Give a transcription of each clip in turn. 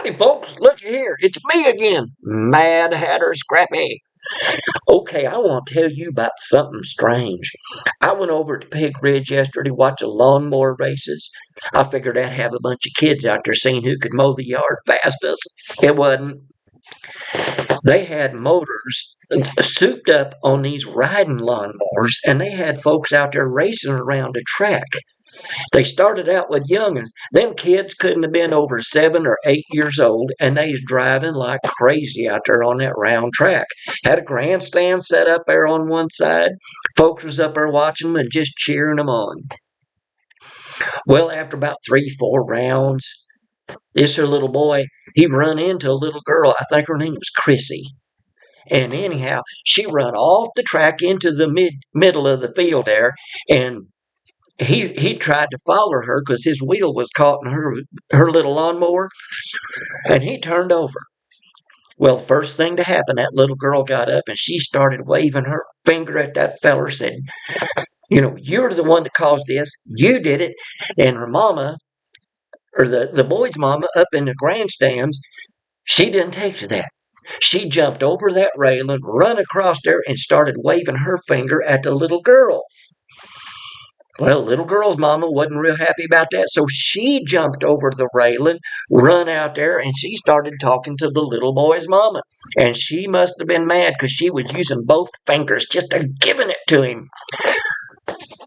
Howdy, folks. Look here. It's me again, Mad Hatter Scrappy. Okay, I want to tell you about something strange. I went over to Pig Ridge yesterday to watch the lawnmower races. I figured I'd have a bunch of kids out there seeing who could mow the yard fastest. It wasn't. They had motors souped up on these riding lawnmowers, and they had folks out there racing around a track. They started out with young'uns. Them kids couldn't have been over 7 or 8 years old, and they's driving like crazy out there on that round track. Had a grandstand set up there on one side. Folks was up there watching them and just cheering them on. Well, after about 3, 4 rounds, this here little boy, he run into a little girl. I think her name was Chrissy. And anyhow, she run off the track into the middle of the field there, and he tried to follow her because his wheel was caught in her little lawnmower, and he turned over. Well, first thing to happen, that little girl got up and she started waving her finger at that feller, said, you're the one that caused this. You did it. And her mama, or the boy's mama up in the grandstands, she didn't take to that. She jumped over that railing, run across there, and started waving her finger at the little girl. Well, little girl's mama wasn't real happy about that, so she jumped over the railing, run out there, and she started talking to the little boy's mama. And she must have been mad because she was using both fingers, just giving it to him.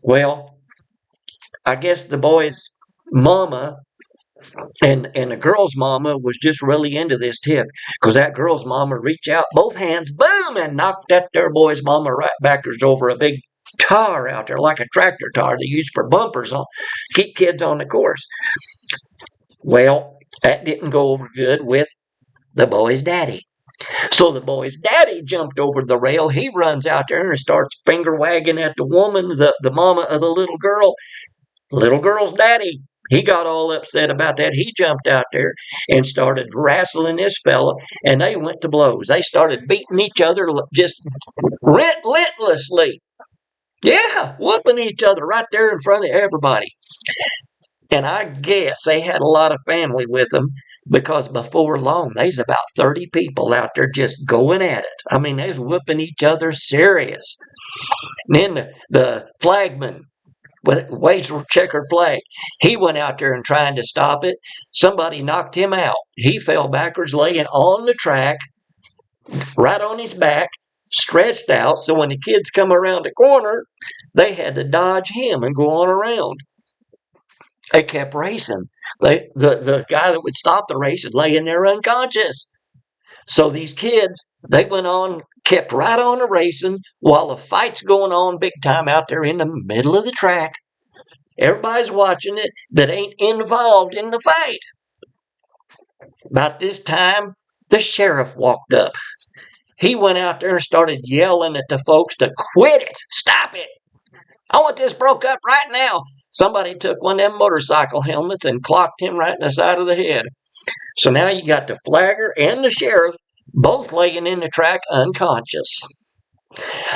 Well, I guess the boy's mama and the girl's mama was just really into this tiff, because that girl's mama reached out both hands, boom, and knocked that there boy's mama right backwards over a big tar out there, like a tractor tar they use for bumpers on keep kids on the course. Well, that didn't go over good with the boy's daddy. So the boy's daddy jumped over the rail. He runs out there and starts finger wagging at the woman, the mama of the little girl. Little girl's daddy, he got all upset about that. He jumped out there and started wrestling this fella, and they went to blows. They started beating each other just relentlessly. Yeah, whooping each other right there in front of everybody. And I guess they had a lot of family with them, because before long, there's about 30 people out there just going at it. I mean, they's whooping each other serious. And then the flagman, waves a checkered flag, he went out there and trying to stop it. Somebody knocked him out. He fell backwards, laying on the track, right on his back, stretched out, so when the kids come around the corner, they had to dodge him and go on around. They kept racing. The guy that would stop the race is laying there unconscious. So these kids, they went on, kept right on racing while the fight's going on big time out there in the middle of the track. Everybody's watching it that ain't involved in the fight. About this time, the sheriff walked up. He went out there and started yelling at the folks to quit it. Stop it. I want this broke up right now. Somebody took one of them motorcycle helmets and clocked him right in the side of the head. So now you got the flagger and the sheriff both laying in the track unconscious.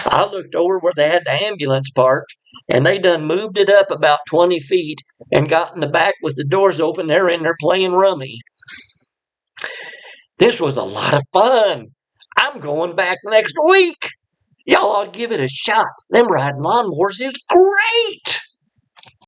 I looked over where they had the ambulance parked, and they done moved it up about 20 feet and got in the back with the doors open. They're in there playing rummy. This was a lot of fun. I'm going back next week. Y'all ought to give it a shot. Them riding lawnmowers is great.